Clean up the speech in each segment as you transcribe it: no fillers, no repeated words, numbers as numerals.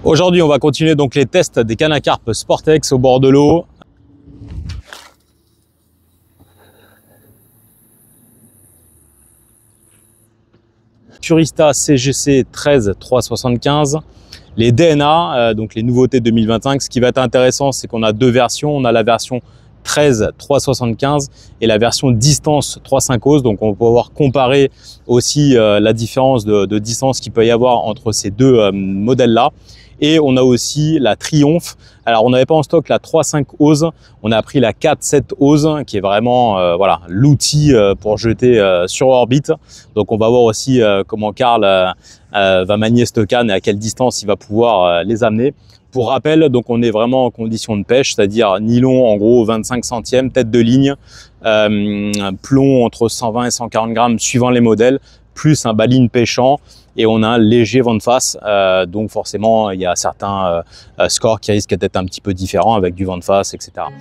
Aujourd'hui, on va continuer donc les tests des cannes à carpe Sportex au bord de l'eau. Purista CGC 13375. Les DNA, donc les nouveautés 2025. Ce qui va être intéressant, c'est qu'on a deux versions. On a la version 13375 et la version distance 3.5 donc on va pouvoir comparer aussi la différence de distance qu'il peut y avoir entre ces deux modèles là. Et on a aussi la Triomphe. Alors on n'avait pas en stock la 3.5 Ose, on a pris la 4.7 Ose qui est vraiment voilà l'outil pour jeter sur orbite. Donc on va voir aussi comment Karl va manier cette canne et à quelle distance il va pouvoir les amener. Pour rappel, donc on est vraiment en condition de pêche, c'est-à-dire nylon en gros 25 centièmes, tête de ligne, plomb entre 120 et 140 grammes suivant les modèles, plus un baline pêchant et on a un léger vent de face. Donc forcément, il y a certains scores qui risquent d'être un petit peu différents avec du vent de face, etc. «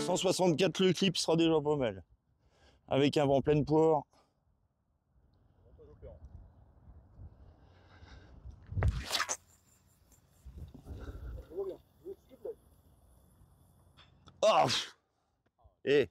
164 le clip sera déjà pas mal. Avec un vent plein poire. Oh et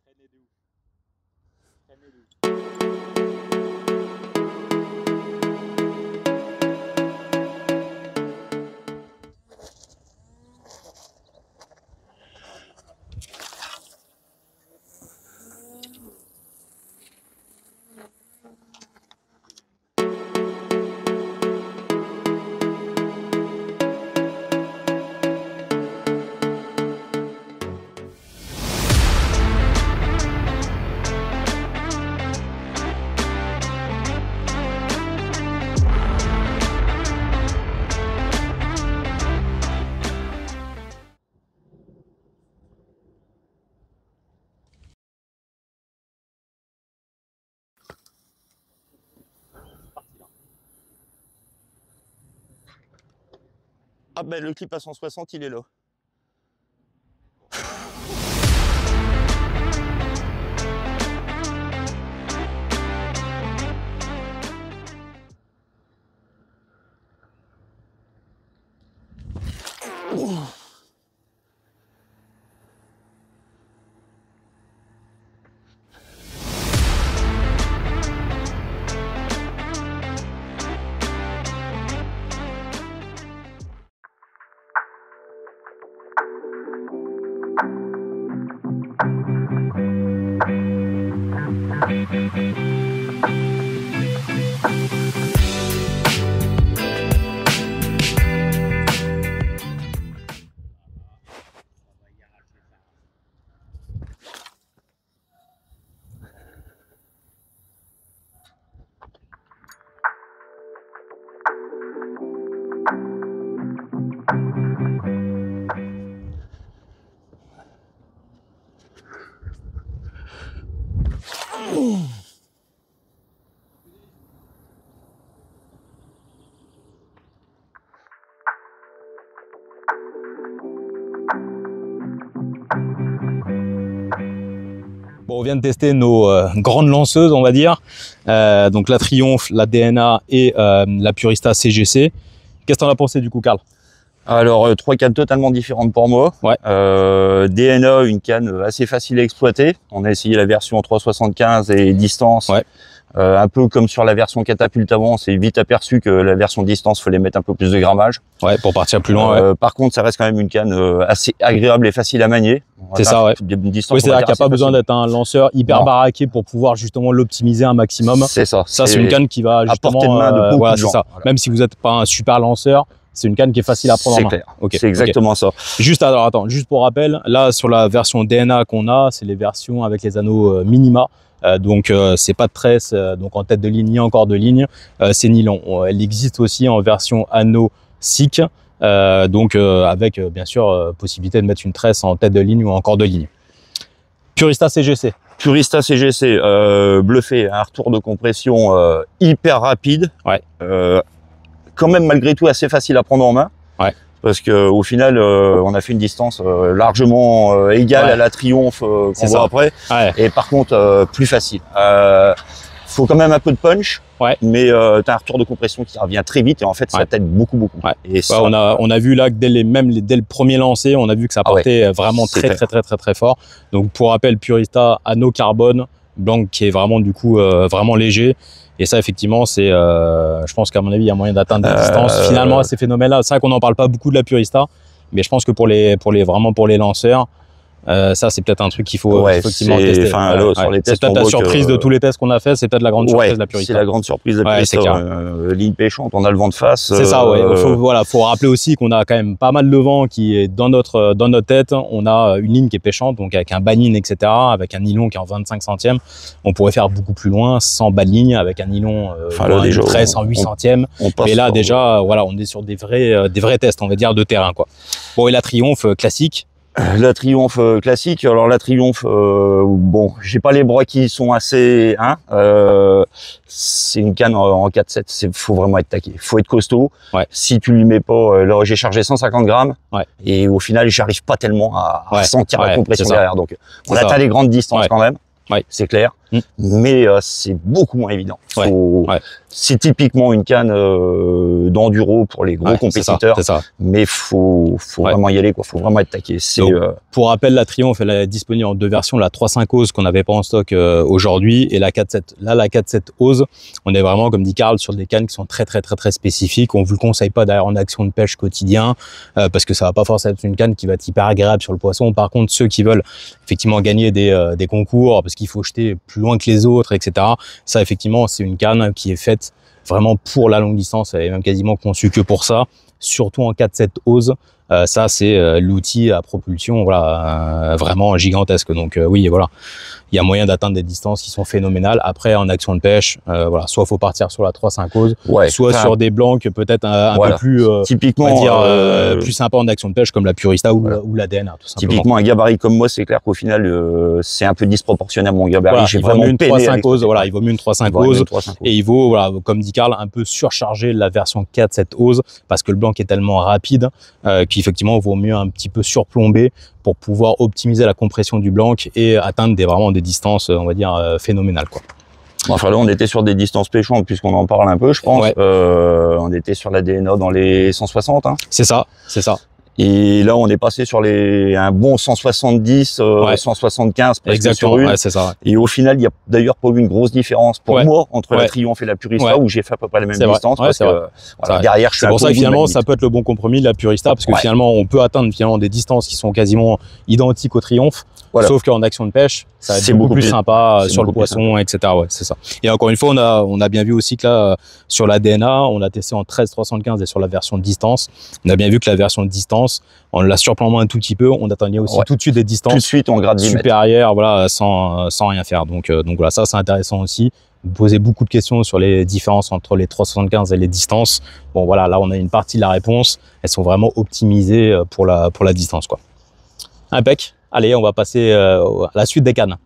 ah ben le clip à 160 il est là. Bon, on vient de tester nos grandes lanceuses, on va dire. Donc la Triomphe, la DNA et la Purista CGC. Qu'est-ce que tu en as pensé du coup, Karl? Alors, trois cannes totalement différentes pour moi. Ouais. DNA, une canne assez facile à exploiter. On a essayé la version 375 et distance. Ouais. Un peu comme sur la version catapulte avant, c'est vite aperçu que la version distance, fallait mettre un peu plus de grammage. Ouais, pour partir plus loin. Ouais. Par contre, ça reste quand même une canne assez agréable et facile à manier. C'est ça, ouais. Oui, c'est-à-dire qu'il n'y a pas besoin d'être un lanceur hyper baraqué pour pouvoir justement l'optimiser un maximum. C'est ça. Ça, c'est une canne qui va justement... à portée de main de beaucoup voilà, de gens. Ça. Voilà. Même si vous n'êtes pas un super lanceur, c'est une canne qui est facile à prendre en main. C'est clair. Okay, c'est exactement ça. Juste, alors, attends, juste pour rappel, là, sur la version DNA qu'on a, c'est les versions avec les anneaux minima. Donc c'est pas de tresse, donc en tête de ligne ni en corps de ligne, c'est nylon. Elle existe aussi en version anneau SICK, donc avec bien sûr possibilité de mettre une tresse en tête de ligne ou en corps de ligne. Purista CGC. Purista CGC, bluffé, un retour de compression hyper rapide. Ouais. Quand même malgré tout assez facile à prendre en main. Ouais. Parce que au final, on a fait une distance largement égale à la Triumph qu'on voit après. Ouais. Et par contre, plus facile. Faut quand même un peu de punch. Ouais. Mais t'as un retour de compression qui revient très vite et en fait, ça t'aide beaucoup. Ouais. Et ça, on a vu là que dès le premier lancer, on a vu que ça partait vraiment très fort. Donc pour rappel, Purista anneau carbone blanc qui est vraiment du coup vraiment léger. Et ça, effectivement, c'est, je pense qu'à mon avis, il y a moyen d'atteindre des distances finalement assez phénoménales. C'est vrai qu'on n'en parle pas beaucoup de la Purista, mais je pense que pour les lanceurs, ça, c'est peut-être un truc qu'il faut effectivement tester. C'est peut-être la surprise de tous les tests qu'on a fait. C'est peut-être la grande surprise de la Purista. C'est la grande surprise de la Purista. Ligne pêchante, on a le vent de face. C'est ça, ouais. Faut rappeler aussi qu'on a quand même pas mal de vent qui est dans notre tête. On a une ligne qui est pêchante, donc avec un banine, etc., avec un nylon qui est en 25 centièmes. On pourrait faire beaucoup plus loin sans bas de ligne, avec un nylon une tresse en 8 centièmes. Mais là, déjà, voilà, on est sur des vrais tests, on va dire, de terrain, quoi. Bon, et la Triumph classique. La Triumph classique. Alors la Triumph, bon, j'ai pas les bras qui sont assez, c'est une canne en 4-7. Faut vraiment être taqué. Faut être costaud. Ouais. Si tu lui mets pas, là j'ai chargé 150 grammes. Ouais. Et au final, j'arrive pas tellement à sentir la compression derrière. Donc, on atteint les grandes distances quand même. Ouais. C'est clair. Mais c'est beaucoup moins évident. C'est typiquement une canne d'enduro pour les gros compétiteurs. C'est ça. Mais faut vraiment y aller, quoi. Faut vraiment être taqué. Pour rappel, la Triumph, elle est disponible en deux versions, la 3.5 Ose qu'on n'avait pas en stock aujourd'hui et la 4.7. Là, la 4.7 Ose, on est vraiment, comme dit Karl, sur des cannes qui sont très spécifiques. On vous le conseille pas d'ailleurs en action de pêche quotidien parce que ça va pas forcément être une canne qui va être hyper agréable sur le poisson. Par contre, ceux qui veulent effectivement gagner des concours parce qu'il faut jeter plus loin que les autres, etc. Ça, effectivement, c'est une canne qui est faite vraiment pour la longue distance. Elle est même quasiment conçue que pour ça, surtout en 4.7 Ose. Ça, c'est l'outil à propulsion, voilà, vraiment gigantesque. Donc oui, voilà, il y a moyen d'atteindre des distances qui sont phénoménales. Après, en action de pêche, voilà, soit faut partir sur la 3.5 Ose, soit sur des blancs peut-être un peu plus, typiquement, on va dire, plus sympa en action de pêche comme la Purista ou la DNA, tout simplement. Typiquement, un gabarit comme moi, c'est clair qu'au final, c'est un peu disproportionné à mon gabarit. Voilà, j'ai il vaut vraiment mieux une 3.5 Ose, voilà, il vaut mieux une 3.5 Ose. Et il vaut, voilà, comme dit Karl, un peu surcharger la version 4.7 Ose parce que le blanc est tellement rapide qu'effectivement, il vaut mieux un petit peu surplomber pour pouvoir optimiser la compression du blanc et atteindre vraiment des distances, on va dire, phénoménales, quoi. Enfin là, on était sur des distances pêchantes puisqu'on en parle un peu, je pense. On était sur la DNA dans les 160. C'est ça, c'est ça. Et là, on est passé sur un bon 170, 175 presque sur une. C'est ça. Et au final, il y a d'ailleurs pas eu une grosse différence pour moi entre la Triumph et la Purista où j'ai fait à peu près la même distance parce que derrière, je suis c'est pour ça que finalement, ça peut être le bon compromis de la Purista parce que finalement, on peut atteindre finalement des distances qui sont quasiment identiques au Triumph. Sauf qu'en action de pêche, ça va être beaucoup plus sympa sur le poisson, etc. Ouais, c'est ça. Et encore une fois, on a bien vu aussi que là, sur la DNA, on a testé en 13.75 et sur la version de distance, on a bien vu que la version de distance, on l'a surplombé un tout petit peu, on atteignait aussi tout de suite des distances tout de suite, on grade supérieures, voilà, sans rien faire. Donc voilà, ça c'est intéressant aussi. Vous posez beaucoup de questions sur les différences entre les 3.75 et les distances. Bon voilà, là on a une partie de la réponse. Elles sont vraiment optimisées pour la distance, quoi. Impec. Allez, on va passer à la suite des cannes.